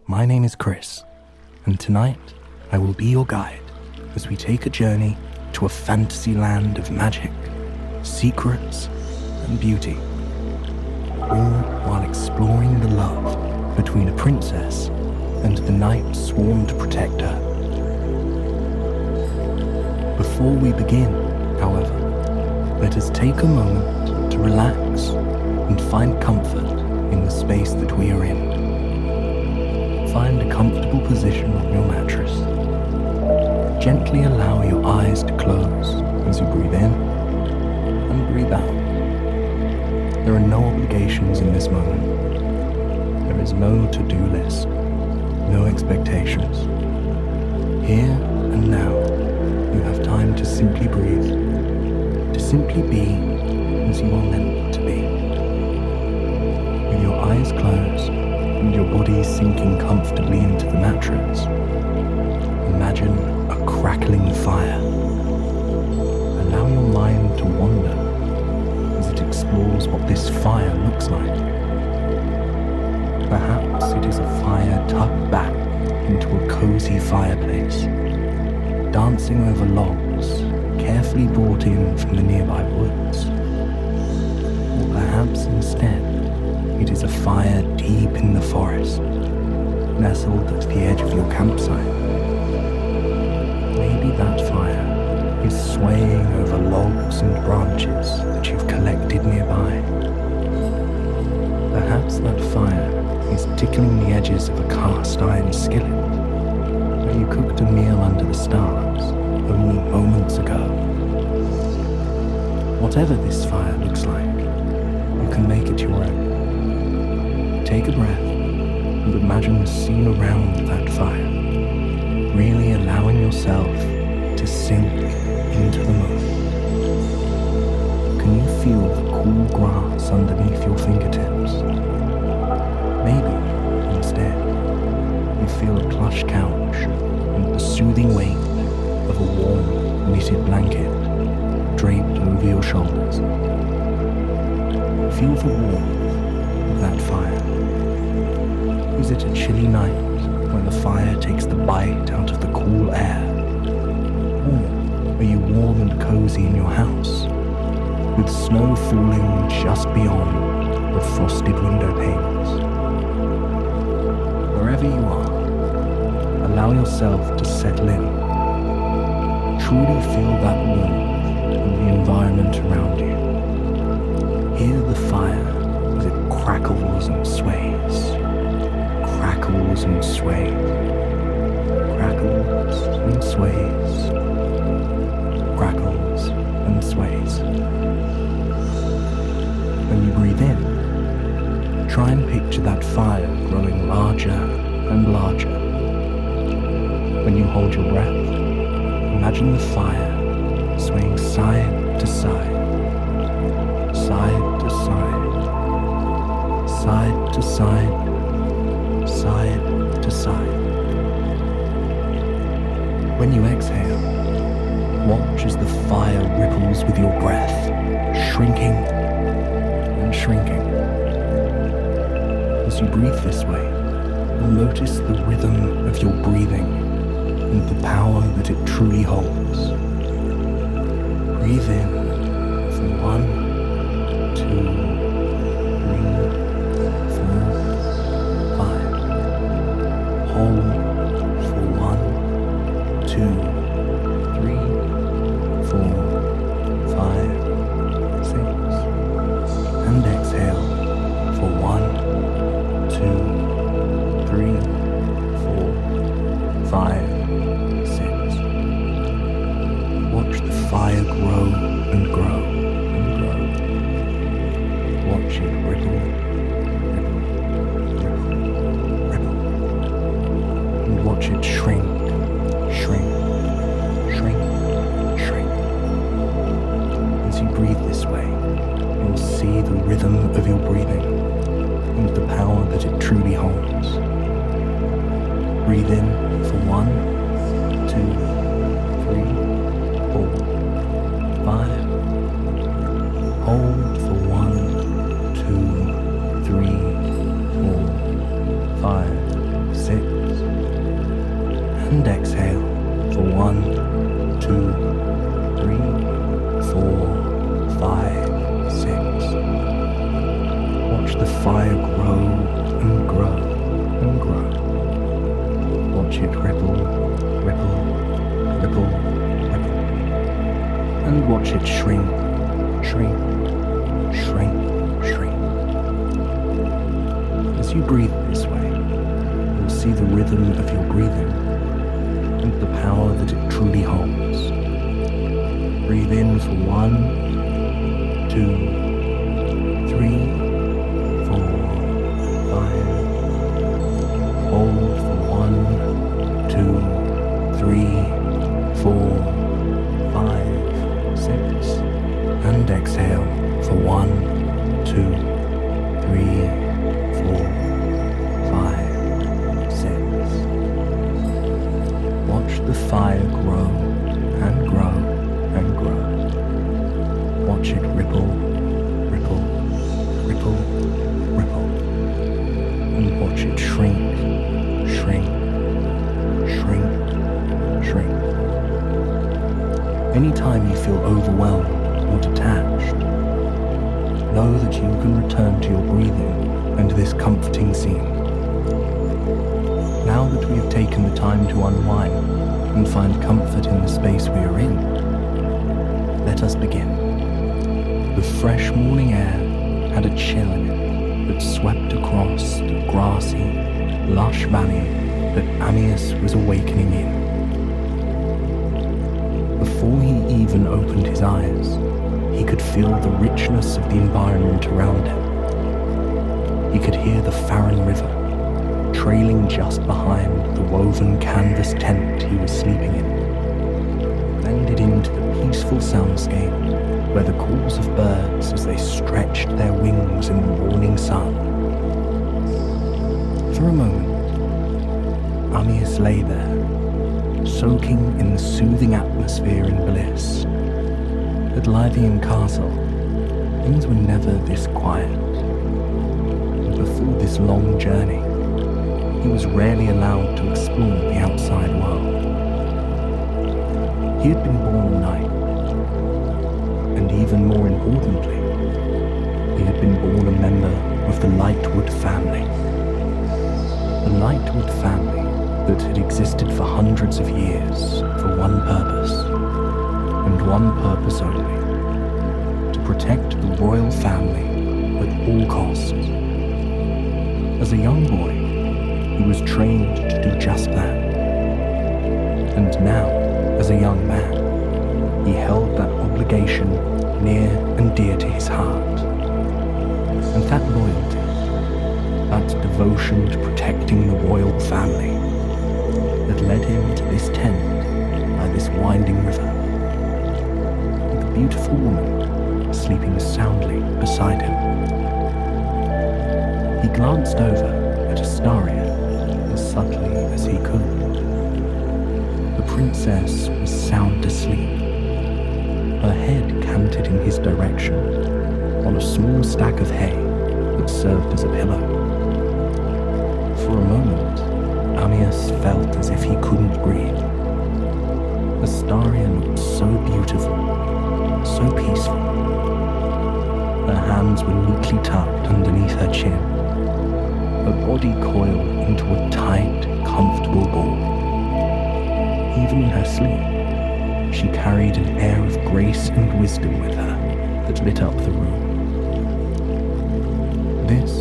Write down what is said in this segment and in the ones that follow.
My name is Chris, and tonight I will be your guide as we take a journey to a fantasy land of magic, secrets, and beauty, all while exploring the love between a princess and the knight sworn to protect her. Before we begin, however, let us take a moment to relax and find comfort in the space that we are in. Find a comfortable position on your mattress. Gently allow your eyes to close as you breathe in and breathe out. There are no obligations in this moment. There is no to-do list, no expectations. Here and now, you have time to simply breathe, to simply be as you are meant to be. With your eyes closed and your body sinking comfortably into the mattress, imagine a crackling fire. Allow your mind to wander as it explores what this fire looks like. Perhaps it is a fire tucked back into a cozy fireplace, dancing over logs carefully brought in from the nearby woods. Or perhaps instead, it is a fire deep in the forest, nestled at the edge of your campsite. Maybe that fire is swaying over logs and branches that you've collected nearby. Perhaps that fire is tickling the edges of a cast iron skillet where you cooked a meal under the stars only moments ago. Whatever this fire looks like, you can make it your own. Take a breath and imagine the scene around that fire, really allowing yourself to sink into the moment. Can you feel the cool grass underneath your fingertips? Maybe, instead, you feel a plush couch and the soothing weight of a warm, knitted blanket draped over your shoulders. Feel the warmth of that fire. Is it a chilly night when the fire takes the bite out of the cool air? Or are you warm and cozy in your house, with snow falling just beyond the frosted window panes? Wherever you are, allow yourself to settle in. Truly feel that warmth in the environment around you. Hear the fire as it crackles and sways. Crackles and sways. Crackles and sways. Crackles and sways. When you breathe in, try and picture that fire growing larger and larger. When you hold your breath, imagine the fire swaying side to side, side to side, side to side, side to side. When you exhale, watch as the fire ripples with your breath, shrinking and shrinking. As you breathe this way, you'll notice the rhythm of your breathing and the power that it truly holds. Breathe in for 1, 2, 3, 4, 5. Hold for 1, 2, 3, 4, 5, 6. And exhale for 1, 2, 3, 4, 5. Watch the fire grow and grow and grow. Watch it ripple, ripple, ripple, ripple. And watch it shrink, shrink, shrink, shrink. As you breathe this way, you'll see the rhythm of your breathing and the power that it truly holds. Breathe in for 1, 2, 3, 4, 5. Hold for 1, 2, 3, 4, 5, 6. and exhale for 1, 2, 3, 4, 5, 6. Watch the fire grow and grow and grow. Watch it ripple, ripple, ripple, ripple. And watch it shrink, shrink, shrink, shrink. As you breathe this way, you'll see the rhythm of your breathing and the power that it truly holds. Breathe in for 1, 2, 3, 4, 5. Hold for 1, 2, 3, 4, 5, 6. And exhale for 1, 2, 3, 4, 5, 6. Watch the fire grow and grow and grow. Watch it ripple, ripple, ripple, ripple. And watch it shrink, shrink, shrink, shrink. Anytime you feel overwhelmed or detached, know that you can return to your breathing and this comforting scene. Now that we have taken the time to unwind and find comfort in the space we are in, let us begin. The fresh morning air had a chill in it that swept across the grassy, lush valley that Amyas was awakening in. Before he even opened his eyes, he could feel the richness of the environment around him. He could hear the Farron River, trailing just behind the woven canvas tent he was sleeping in, blended into the peaceful soundscape where the calls of birds as they stretched their wings in the morning sun. For a moment, Amyas lay there, soaking in the soothing atmosphere and bliss. At Lythian Castle, things were never this quiet. And before this long journey, he was rarely allowed to explore the outside world. He had been born a knight, and even more importantly, he had been born a member of the Lightwood family. The Lightwood family that had existed for hundreds of years for one purpose, and one purpose only: to protect the royal family at all costs. As a young boy, he was trained to do just that. And now, as a young man, he held that obligation near and dear to his heart. And that loyalty, that devotion to protecting the royal family, had led him to this tent by this winding river, with the beautiful woman sleeping soundly beside him. He glanced over at Astaria as subtly as he could. The princess was sound asleep, her head canted in his direction on a small stack of hay that served as a pillow. For a moment, Amyas felt as if he couldn't breathe. Astaria looked so beautiful, so peaceful. Her hands were neatly tucked underneath her chin, her body coiled into a tight, comfortable ball. Even in her sleep, she carried an air of grace and wisdom with her that lit up the room. This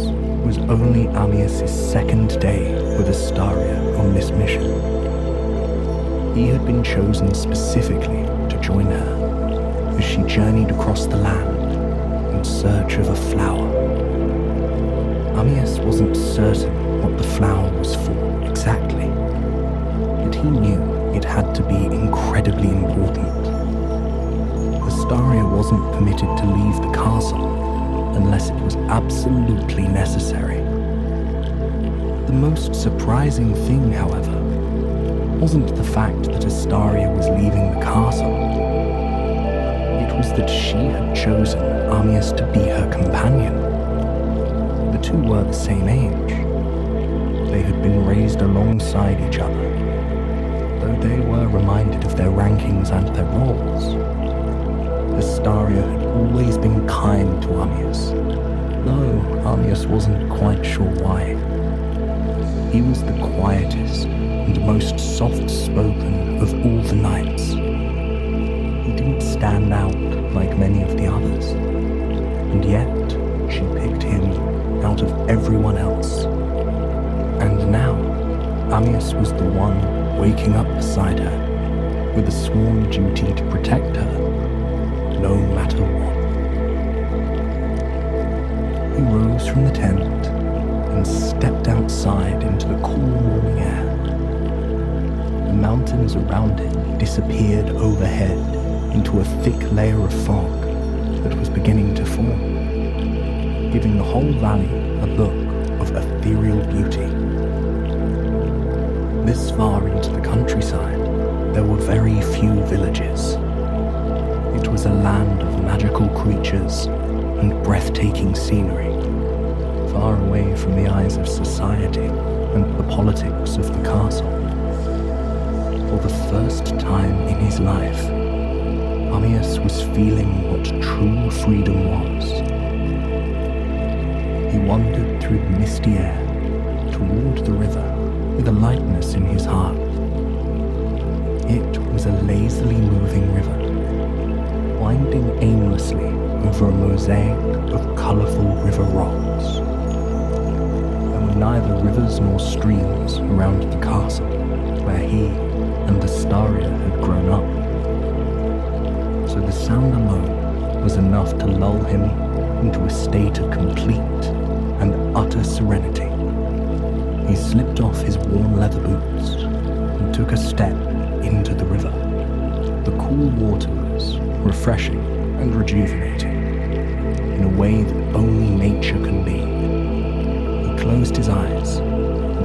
was only Amyas' second day with Astaria on this mission. He had been chosen specifically to join her as she journeyed across the land in search of a flower. Amyas wasn't certain what the flower was for exactly, but he knew it had to be incredibly important. Astaria wasn't permitted to leave the castle unless it was absolutely necessary. The most surprising thing, however, wasn't the fact that Astaria was leaving the castle. It was that she had chosen Amyas to be her companion. The two were the same age. They had been raised alongside each other, though they were reminded of their rankings and their roles, Astaria had always been kind to Ammius, though Ammius wasn't quite sure why. He was the quietest and most soft-spoken of all the knights. He didn't stand out like many of the others, and yet she picked him out of everyone else. And now, Ammius was the one waking up beside her, with a sworn duty to protect her, no matter what. He rose from the tent and stepped outside into the cool morning air. The mountains around him disappeared overhead into a thick layer of fog that was beginning to form, giving the whole valley a look of ethereal beauty. This far into the countryside, there were very few villages. It was a land of magical creatures and breathtaking scenery, far away from the eyes of society and the politics of the castle. For the first time in his life, Ammius was feeling what true freedom was. He wandered through the misty air toward the river with a lightness in his heart. It was a lazily moving river, winding aimlessly over a mosaic of colourful river rocks. There were neither rivers nor streams around the castle where he and Astaria had grown up, so the sound alone was enough to lull him into a state of complete and utter serenity. He slipped off his worn leather boots and took a step into the river. The cool water was refreshing and rejuvenating in a way that only nature can be. He closed his eyes,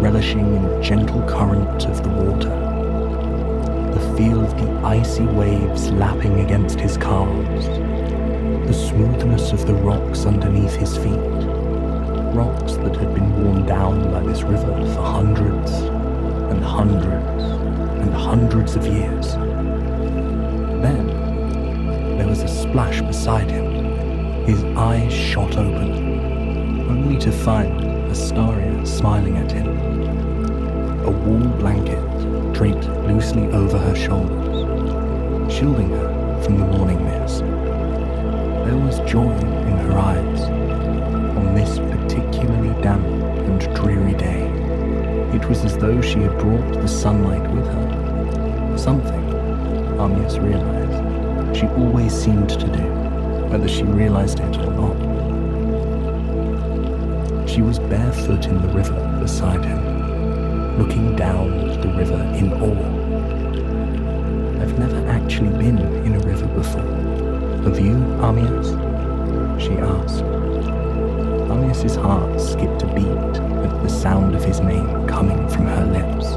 relishing in the gentle current of the water, the feel of the icy waves lapping against his calves, the smoothness of the rocks underneath his feet, rocks that had been worn down by this river for hundreds and hundreds and hundreds of years. Then there was a splash beside him. His eyes shot open, only to find Astaria smiling at him. A wool blanket draped loosely over her shoulders, shielding her from the morning mist. There was joy in her eyes on this particularly damp and dreary day. It was as though she had brought the sunlight with her. Something, Ammius realized, she always seemed to do, whether she realized it or not. She was barefoot in the river beside him, looking down at the river in awe. I've never actually been in a river before. Have you, Ammius? She asked. Ammius's heart skipped a beat at the sound of his name coming from her lips.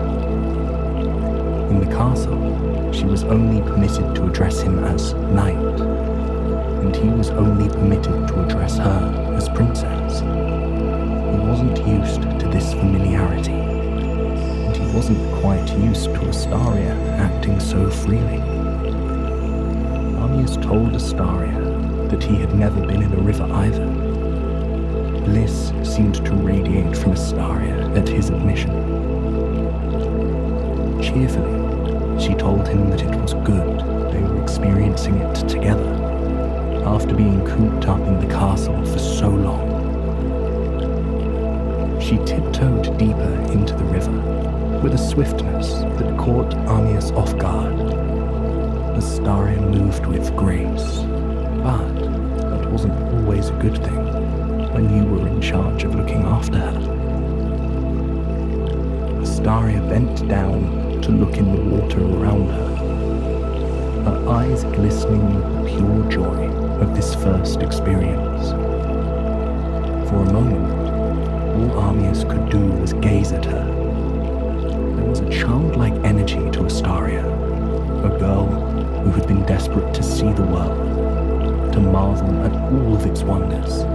In the castle, she was only permitted to address him as knight, and he was only permitted to address her as princess. He wasn't used to this familiarity, and he wasn't quite used to Astaria acting so freely. Ammius told Astaria that he had never been in a river either. Bliss seemed to radiate from Astaria at his admission. Cheerfully, she told him that it was good they were experiencing it together, after being cooped up in the castle for so long. She tiptoed deeper into the river, with a swiftness that caught Ammius off guard. Astaria moved with grace, but that wasn't always a good thing when you were in charge of looking after her. Astaria bent down to look in the water around her, her eyes glistening with the pure joy of this first experience. For a moment, all Ammius could do was gaze at her. There was a childlike energy to Astaria, a girl who had been desperate to see the world, to marvel at all of its wonders.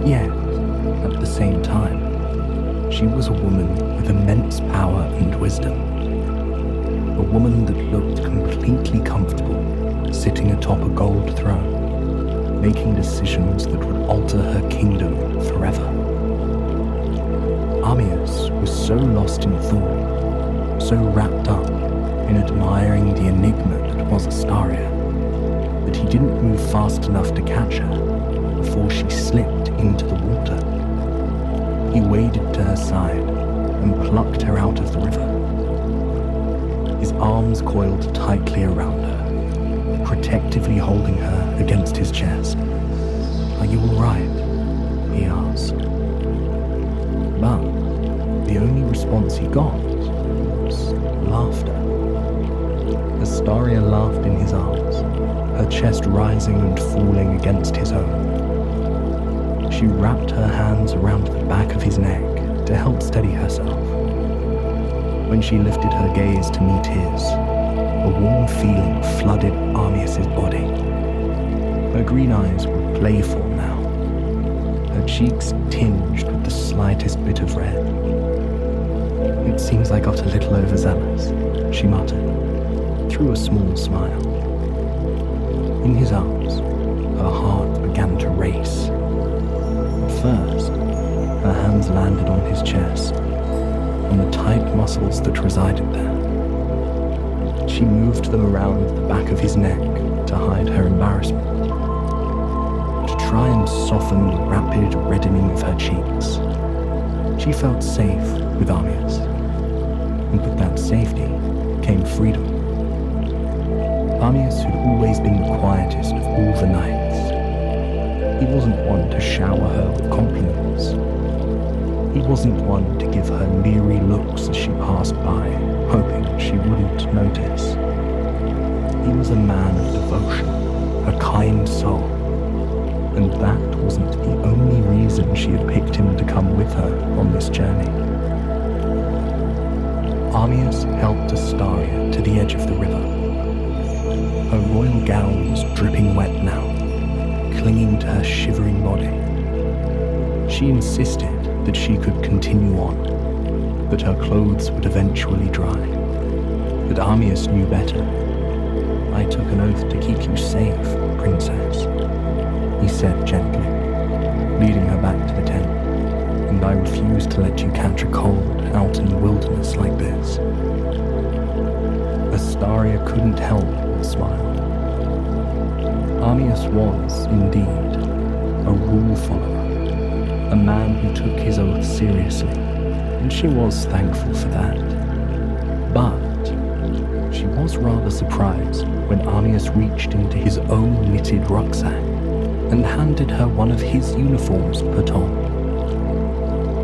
Yet, at the same time, she was a woman with immense power and wisdom. A woman that looked completely comfortable, sitting atop a gold throne, making decisions that would alter her kingdom forever. Armias was so lost in thought, so wrapped up in admiring the enigma that was Astaria, that he didn't move fast enough to catch her before she slipped into the water. He waded to her side and plucked her out of the river. His arms coiled tightly around her, protectively holding her against his chest. "Are you all right?" he asked. But the only response he got was laughter. Astaria laughed in his arms, her chest rising and falling against his own. She wrapped her hands around the back of his neck to help steady herself. When she lifted her gaze to meet his, a warm feeling flooded Armias' body. Her green eyes were playful now, her cheeks tinged with the slightest bit of red. "It seems I got a little overzealous," she muttered, through a small smile. In his arms, her heart began to race. At first, her hands landed on his chest, on the tight muscles that resided there. She moved them around the back of his neck to hide her embarrassment, to try and soften the rapid reddening of her cheeks. She felt safe with Armias, and with that safety came freedom. Armias had always been the quietest of all the knights. He wasn't one to shower her with compliments. He wasn't one to give her leery looks as she passed by, hoping she wouldn't notice. He was a man of devotion, a kind soul, and that wasn't the only reason she had picked him to come with her on this journey. Armias helped Astaria to the edge of the river. Her royal gown was dripping wet now, clinging to her shivering body. She insisted that she could continue on, that her clothes would eventually dry. But Armias knew better. "I took an oath to keep you safe, princess," he said gently, leading her back to the tent, "and I refuse to let you catch a cold out in the wilderness like this." Astaria couldn't help but smile. Armias was, indeed, a rule follower, a man who took his oath seriously, and she was thankful for that. But she was rather surprised when Armias reached into his own knitted rucksack and handed her one of his uniforms put on.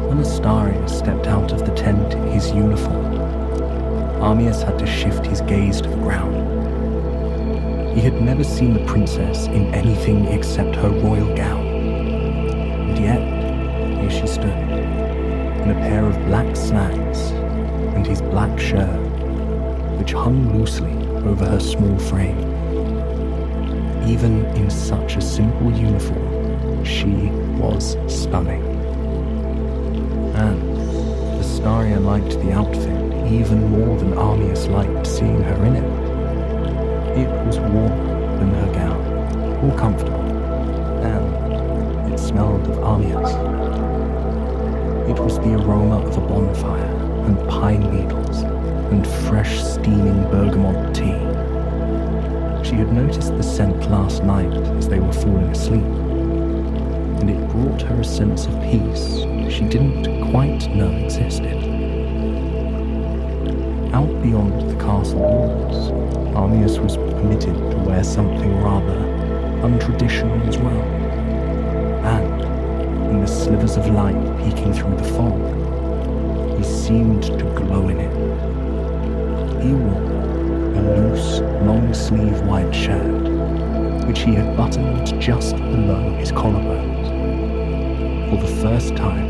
When Astaria stepped out of the tent in his uniform, Armias had to shift his gaze to the ground. He had never seen the princess in anything except her royal gown, and yet here she stood, in a pair of black slacks and his black shirt, which hung loosely over her small frame. Even in such a simple uniform, she was stunning. And Astaria liked the outfit even more than Armias liked seeing her in it. It was warmer than her gown, more comfortable, and it smelled of Armias. It was the aroma of a bonfire and pine needles and fresh steaming bergamot tea. She had noticed the scent last night as they were falling asleep, and it brought her a sense of peace she didn't quite know existed. Out beyond the castle walls, Armias was permitted to wear something rather untraditional as well. And in the slivers of light peeking through the fog, he seemed to glow in it. He wore a loose, long-sleeve white shirt, which he had buttoned just below his collarbones. For the first time,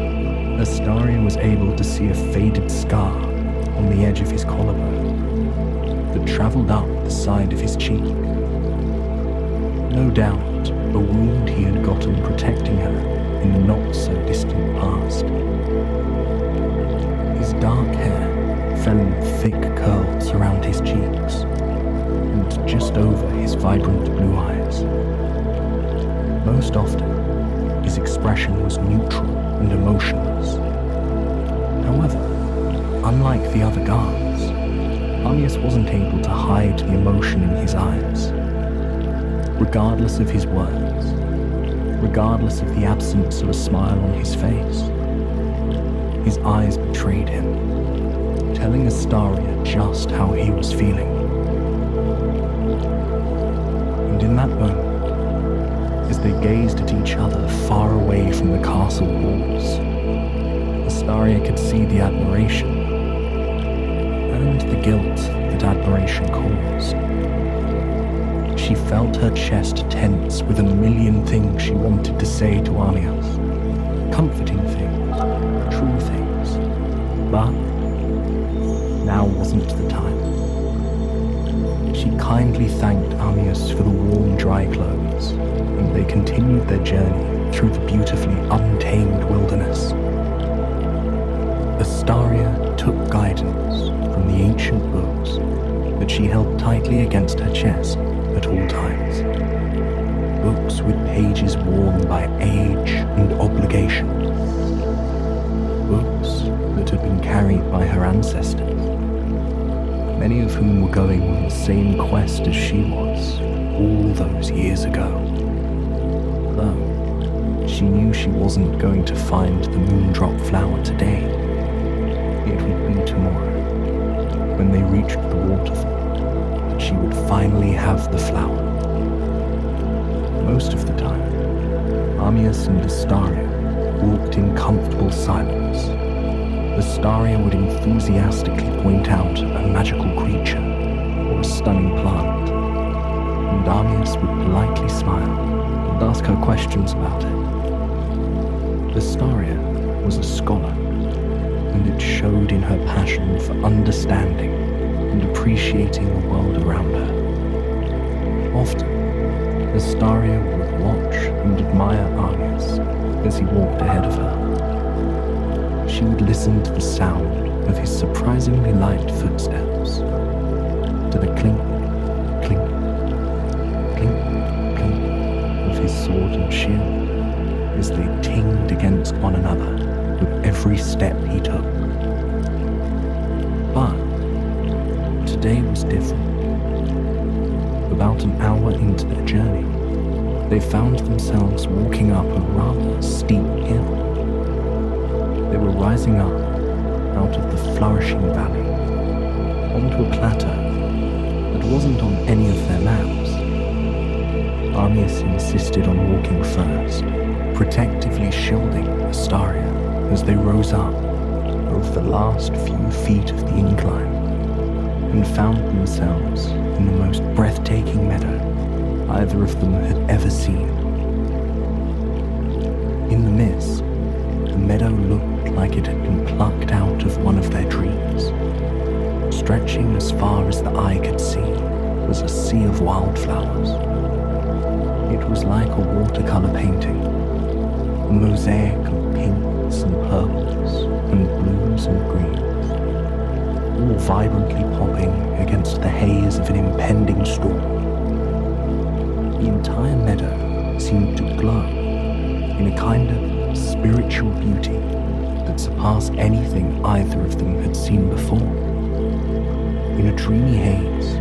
Astaria was able to see a faded scar on the edge of his collarbone that travelled up the side of his cheek. No doubt, a wound he had gotten protecting her in the not-so-distant past. His dark hair fell in thick curls around his cheeks and just over his vibrant blue eyes. Most often, his expression was neutral and emotionless. However, unlike the other guards, Ammius wasn't able to hide the emotion in his eyes. Regardless of his words, regardless of the absence of a smile on his face, his eyes betrayed him, telling Astaria just how he was feeling. And in that moment, as they gazed at each other far away from the castle walls, Astaria could see the admiration and the guilt that admiration caused. She felt her chest tense with a million things she wanted to say to Ammius, comforting things, true things, but now wasn't the time. She kindly thanked Ammius for the warm, dry clothes, and they continued their journey through the beautifully untamed wilderness. Astaria took guidance from the ancient books that she held tightly against her chest at all times. Books with pages worn by age and obligation. Books that had been carried by her ancestors, many of whom were going on the same quest as she was all those years ago. Though she knew she wasn't going to find the moondrop flower today, it would be tomorrow, when they reached the waterfall, that she would finally have the flower. Most of the time, Ammius and Astaria walked in comfortable silence. Astaria would enthusiastically point out a magical creature or a stunning plant, and Ammius would politely smile and ask her questions about it. Astaria was a scholar, and it showed in her passion for understanding and appreciating the world around her. Often, Astaria would watch and admire Ammius as he walked ahead of her. She would listen to the sound of his surprisingly light footsteps, to the clink, clink, clink, clink of his sword and shield as they tinged against one another with every step he took. But today was different. About an hour into their journey, they found themselves walking up a rather steep hill. They were rising up out of the flourishing valley onto a plateau that wasn't on any of their maps. Ammius insisted on walking first, protectively shielding Astaria as they rose up over the last few feet of the incline and found themselves in the most breathtaking meadow either of them had ever seen. In the mist, the meadow looked like it had been plucked out of one of their dreams. Stretching as far as the eye could see was a sea of wildflowers. It was like a watercolor painting, a mosaic of pinks and purples and blues and greens, all vibrantly popping against the haze of an impending storm. The entire meadow seemed to glow in a kind of spiritual beauty that surpassed anything either of them had seen before. In a dreamy haze,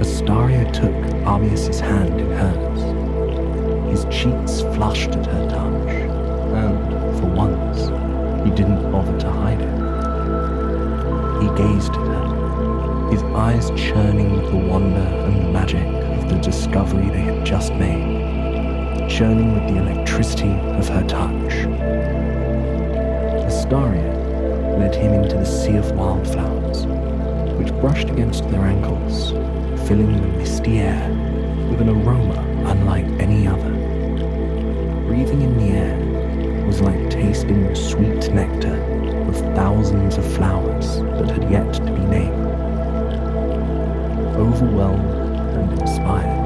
Astaria took Ammius's hand in hers. His cheeks flushed at her touch, and, for once, he didn't bother to hide it. He gazed at her, his eyes churning with the wonder and magic of the discovery they had just made, churning with the electricity of her touch. Astaria led him into the sea of wildflowers, which brushed against their ankles, filling the misty air with an aroma unlike any other. Breathing in the air was like tasting the sweet nectar of thousands of flowers that had yet to be named. Overwhelmed and inspired,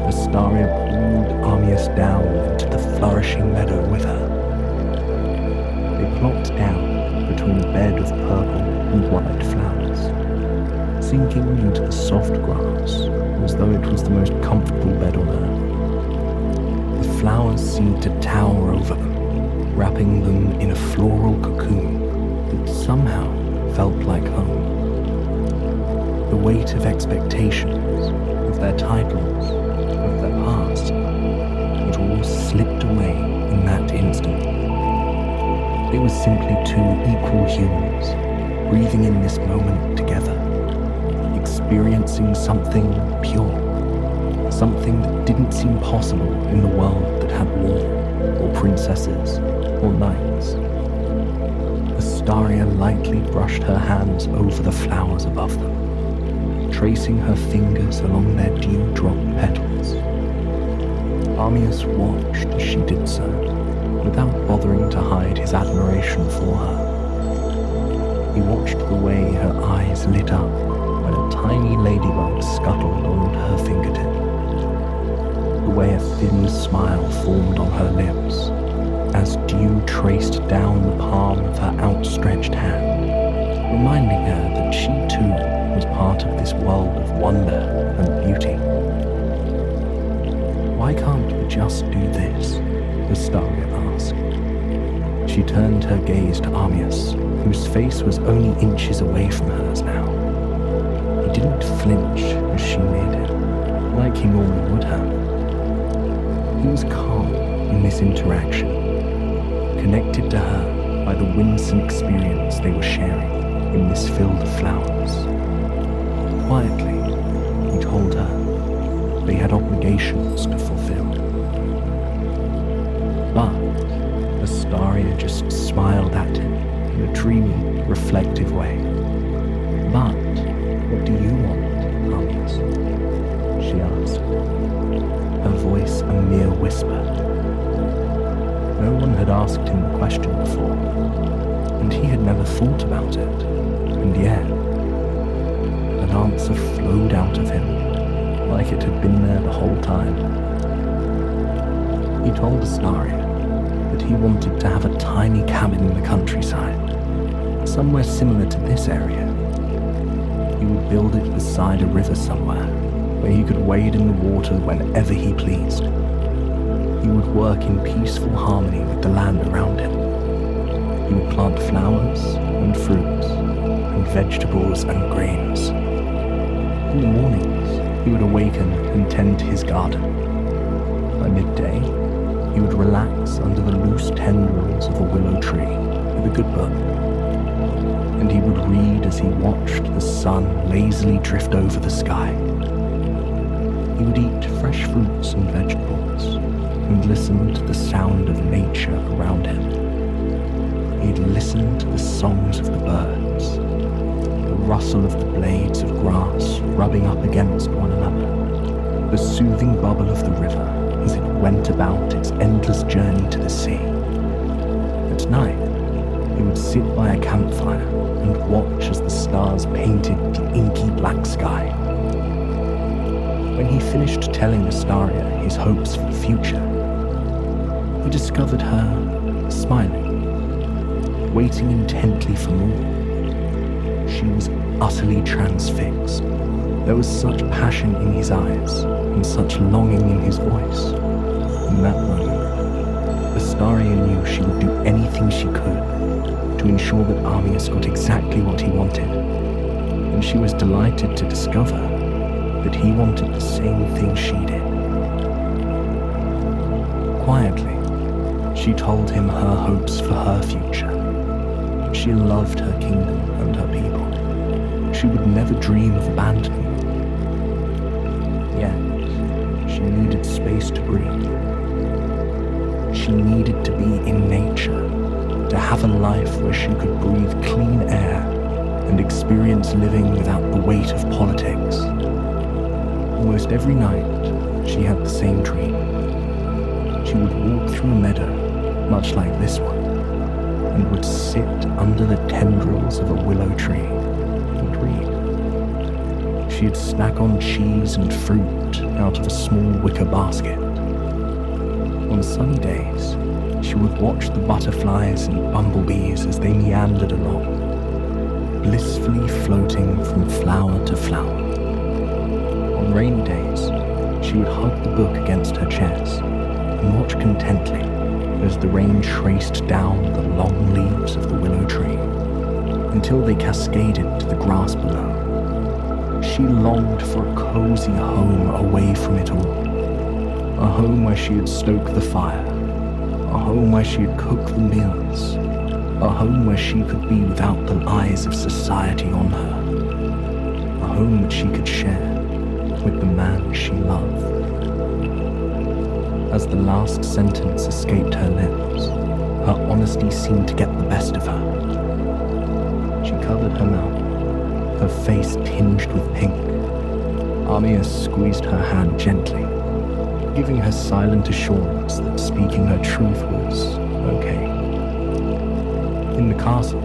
Astaria pulled Ammius down into the flourishing meadow with her. They plopped down between a bed of purple and white flowers, sinking into the soft grass as though it was the most comfortable bed on earth. The flowers seemed to tower over them, wrapping them in a floral cocoon that somehow felt like home. The weight of expectations, of their titles, of their past, it all slipped away in that instant. They were simply two equal humans, breathing in this moment together, experiencing something pure, something that didn't seem possible in the world that had war, or princesses, or knights. Astaria lightly brushed her hands over the flowers above them, tracing her fingers along their dew-drop petals. Armias watched as she did so, without bothering to hide his admiration for her. He watched the way her eyes lit up when a tiny ladybug scuttled onto her fingertip, the way a thin smile formed on her lips as dew traced down the palm of her outstretched hand, reminding her that she too was part of this world of wonder and beauty. Why can't we just do this? Astaria asked. She turned her gaze to Armias, whose face was only inches away from hers now. He didn't flinch as she neared him, like he normally would have. He was calm in this interaction, connected to her by the winsome experience they were sharing in this field of flowers. Quietly, he told her they had obligations to fulfill. But Astaria just smiled at him in a dreamy, reflective way. But what do you want, Armias? She asked, her voice a mere whisper. No one had asked him the question before, and he had never thought about it, and yet an answer flowed out of him like it had been there the whole time. He told Astaria that he wanted to have a tiny cabin in the countryside, somewhere similar to this area. He would build it beside a river somewhere, where he could wade in the water whenever he pleased. He would work in peaceful harmony with the land around him. He would plant flowers and fruits and vegetables and grains. In the mornings, he would awaken and tend to his garden. By midday, he would relax under the loose tendrils of a willow tree with a good book. And he would read as he watched the sun lazily drift over the sky. He would eat fresh fruits and vegetables and listen to the sound of nature around him. He'd listen to the songs of the birds, the rustle of the blades of grass rubbing up against one another, the soothing bubble of the river as it went about its endless journey to the sea. At night, he would sit by a campfire and watch as the stars painted the inky black sky. When he finished telling Astaria his hopes for the future, he discovered her smiling, waiting intently for more. She was utterly transfixed. There was such passion in his eyes and such longing in his voice. In that moment, Astaria knew she would do anything she could to ensure that Armias got exactly what he wanted, and she was delighted to discover that he wanted the same thing she did. Quietly, she told him her hopes for her future. She loved her kingdom and her people. She would never dream of abandoning them. Yet, she needed space to breathe. She needed to be in nature, to have a life where she could breathe clean air and experience living without the weight of politics. Almost every night, she had the same dream. She would walk through a meadow, much like this one, and would sit under the tendrils of a willow tree and read. She'd snack on cheese and fruit out of a small wicker basket. On sunny days, she would watch the butterflies and bumblebees as they meandered along. blissfully floating from flower to flower. On rainy days, she would hug the book against her chest and watch contently as the rain traced down the long leaves of the willow tree until they cascaded to the grass below. She longed for a cozy home away from it all, a home where she would stoke the fire, a home where she would cook the meals, a home where she could be without the eyes of society on her, a home that she could share with the man she loved. As the last sentence escaped her lips, her honesty seemed to get the best of her. She covered her mouth, her face tinged with pink. Armias squeezed her hand gently, giving her silent assurance that speaking her truth was okay. In the castle,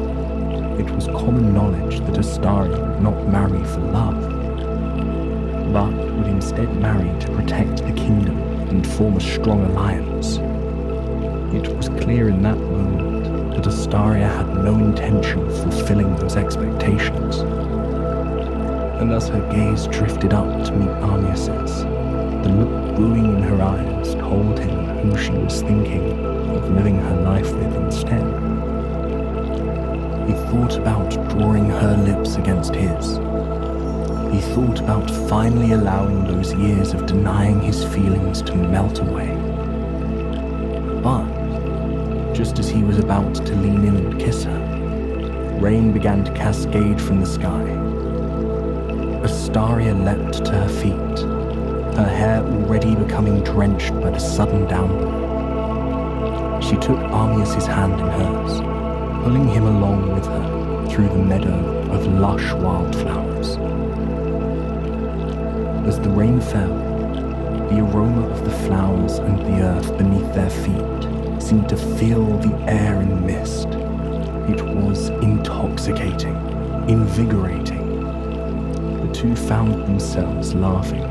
it was common knowledge that Astaria would not marry for love, but would instead marry to protect the kingdom and form a strong alliance. It was clear in that moment that Astaria had no intention of fulfilling those expectations. And as her gaze drifted up to meet Armias's, the look brewing in her eyes told him who she was thinking of living her life with instead. He thought about drawing her lips against his. He thought about finally allowing those years of denying his feelings to melt away. But, just as he was about to lean in and kiss her, rain began to cascade from the sky. Astaria leapt to her feet, her hair already becoming drenched by the sudden downpour. She took Armias' hand in hers, pulling him along with her through the meadow of lush wildflowers. As the rain fell, the aroma of the flowers and the earth beneath their feet seemed to fill the air in mist. It was intoxicating, invigorating. The two found themselves laughing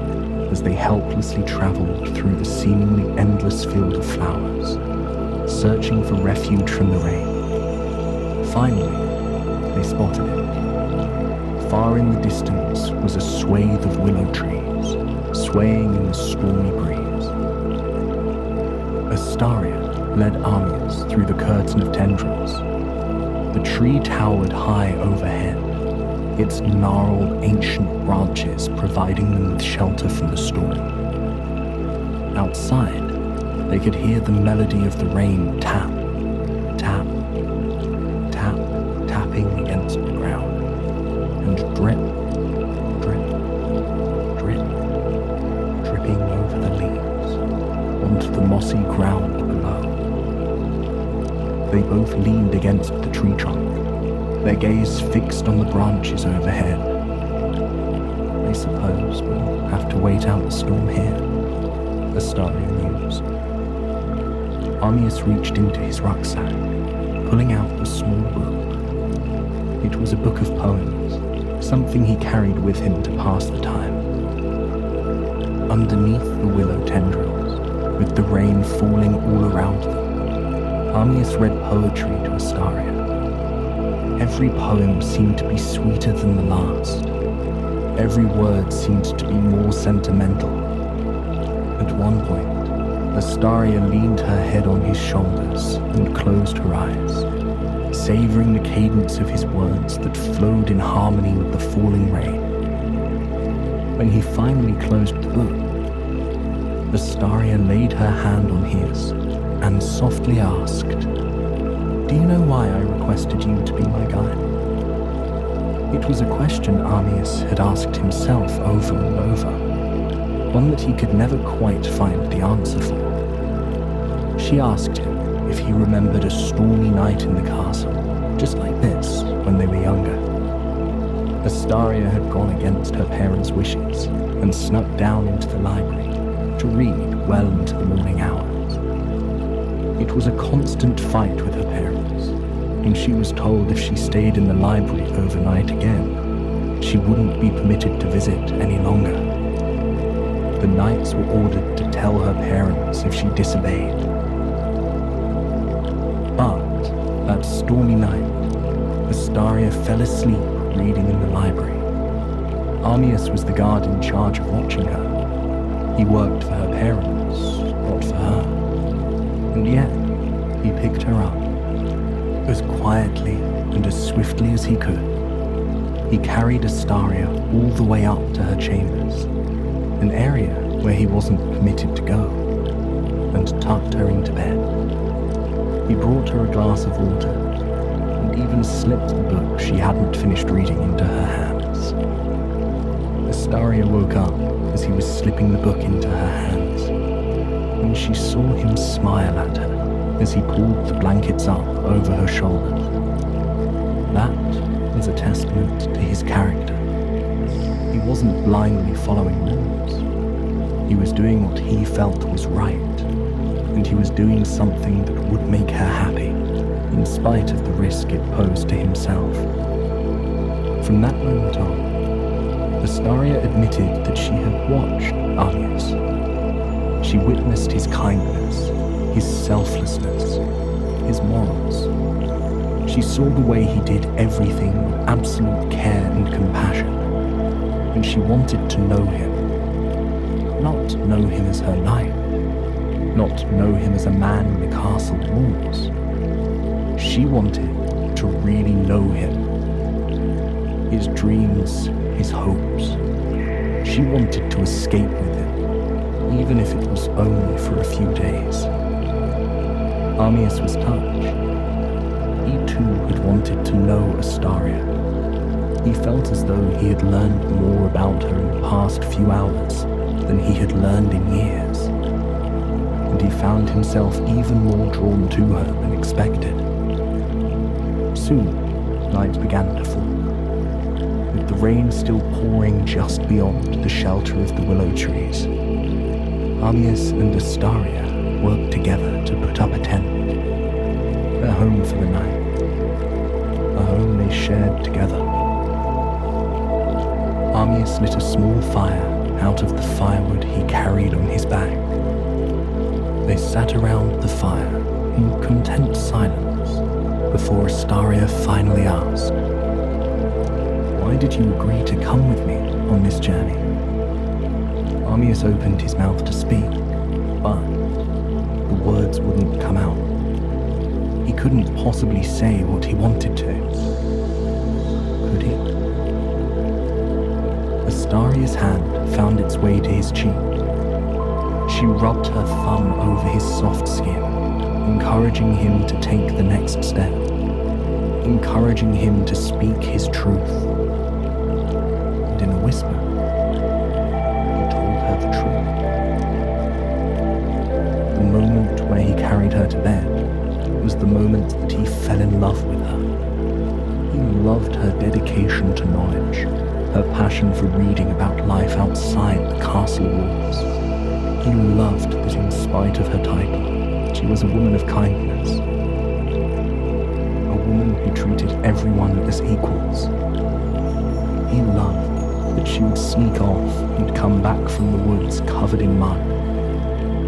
as they helplessly traveled through the seemingly endless field of flowers, searching for refuge from the rain. Finally, they spotted it. Far in the distance was a swathe of willow trees, swaying in the stormy breeze. Astaria led Armias through the curtain of tendrils. The tree towered high overhead, its gnarled ancient branches providing them with shelter from the storm. Outside, they could hear the melody of the rain tap, tap, tap, tapping against the ground, and drip, drip, drip, dripping over the leaves onto the mossy ground below. They both leaned against the tree trunk, their gaze fixed on the branches overhead. I suppose we'll have to wait out the storm here, Astaria mused. Armias reached into his rucksack, pulling out a small book. It was a book of poems, something he carried with him to pass the time. Underneath the willow tendrils, with the rain falling all around them, Armias read poetry to Astaria. Every poem seemed to be sweeter than the last. Every word seemed to be more sentimental. At one point, Astaria leaned her head on his shoulders and closed her eyes, savoring the cadence of his words that flowed in harmony with the falling rain. When he finally closed the book, Astaria laid her hand on his and softly asked, "Do you know why I requested you to be my guide?" It was a question Armias had asked himself over and over, one that he could never quite find the answer for. She asked him if he remembered a stormy night in the castle, just like this, when they were younger. Astaria had gone against her parents' wishes and snuck down into the library to read well into the morning hours. It was a constant fight with her parents, and she was told if she stayed in the library overnight again, she wouldn't be permitted to visit any longer. The knights were ordered to tell her parents if she disobeyed. But that stormy night, Astaria fell asleep reading in the library. Armias was the guard in charge of watching her. He worked for her parents, not for her. And yet, he picked her up, as quietly and as swiftly as he could. He carried Astaria all the way up to her chambers, an area where he wasn't permitted to go, and tucked her into bed. He brought her a glass of water, and even slipped the book she hadn't finished reading into her hands. Astaria woke up as he was slipping the book into her hands, and she saw him smile at her as he pulled the blankets up over her shoulders. That was a testament to his character. He wasn't blindly following rules. He was doing what he felt was right, and he was doing something that would make her happy, in spite of the risk it posed to himself. From that moment on, Astaria admitted that she had watched Armias. She witnessed his kindness, his selflessness, his morals. She saw the way he did everything with absolute care and compassion, and she wanted to know him. Not know him as her knight, not know him as a man in the castle walls. She wanted to really know him. His dreams, his hopes. She wanted to escape with him, even if it was only for a few days. Armias was touched. He too had wanted to know Astaria. He felt as though he had learned more about her in the past few hours than he had learned in years, and he found himself even more drawn to her than expected. Soon, night began to fall, with the rain still pouring just beyond the shelter of the willow trees. Armias and Astaria worked together to put up a tent, their home for the night, a home they shared together. Armias lit a small fire out of the firewood he carried on his back. They sat around the fire in content silence before Astaria finally asked, "Why did you agree to come with me on this journey?" Armias opened his mouth to speak, but the words wouldn't come out. He couldn't possibly say what he wanted to. Could he? Astaria's hand found its way to his cheek. She rubbed her thumb over his soft skin, encouraging him to take the next step, encouraging him to speak his truth. And in a whisper, he told her the truth. The moment where he carried her to bed was the moment that he fell in love with her. He loved her dedication to knowledge, her passion for reading about life outside the castle walls. He loved that in spite of her title, she was a woman of kindness. A woman who treated everyone as equals. He loved that she would sneak off and come back from the woods covered in mud.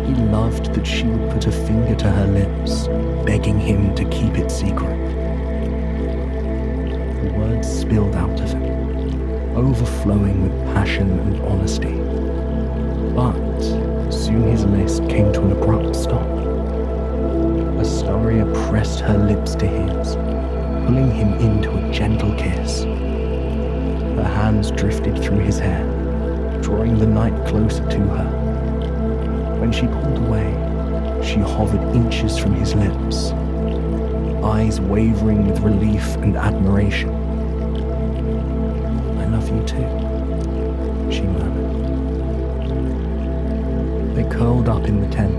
He loved that she would put a finger to her lips, begging him to keep it secret. The words spilled out of him, overflowing with passion and honesty. But soon his list came to an abrupt stop. Astaria pressed her lips to his, pulling him into a gentle kiss. Her hands drifted through his hair, drawing the night closer to her. When she pulled away, she hovered inches from his lips, eyes wavering with relief and admiration. "I love you too," she murmured. They curled up in the tent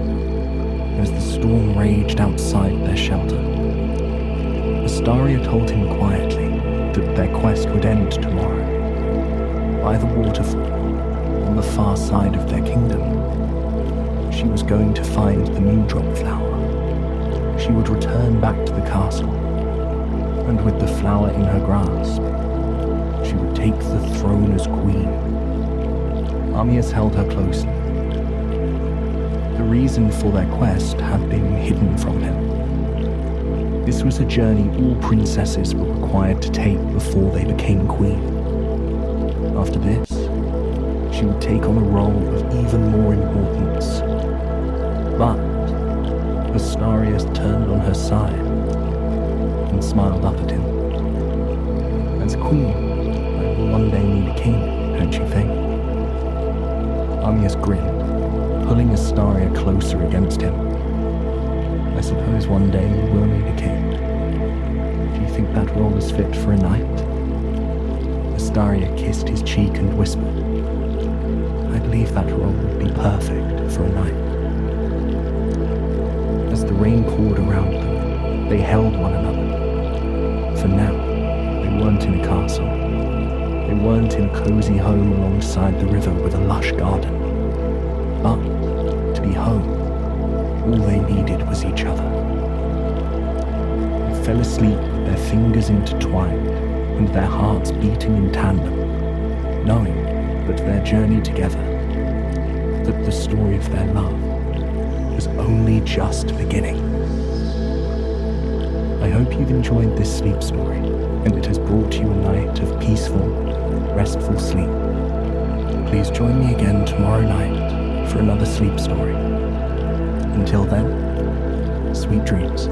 as the storm raged outside their shelter. Astaria told him quietly that their quest would end tomorrow, by the waterfall on the far side of their kingdom. She was going to find the moondrop flower. She would return back to the castle, and with the flower in her grasp, she would take the throne as queen. Armias held her closely. The reason for their quest had been hidden from him. This was a journey all princesses were required to take before they became queen. After this, she would take on a role of even more importance. But Astarias turned on her side and smiled up at him. As queen, I will one day need a king, don't you think? Amyas grinned, pulling Astaria closer against him. I suppose one day you will need a king. Do you think that role is fit for a knight? Astaria kissed his cheek and whispered, I believe that role would be perfect for a knight. As the rain poured around them, they held one another. For now, they weren't in a castle. They weren't in a cozy home alongside the river with a lush garden. But, to be home, all they needed was each other. They fell asleep with their fingers intertwined and their hearts beating in tandem, knowing that their journey together, that the story of their love, was only just beginning. I hope you've enjoyed this sleep story and it has brought you a night of peaceful, restful sleep. Please join me again tomorrow night for another sleep story. Until then, sweet dreams.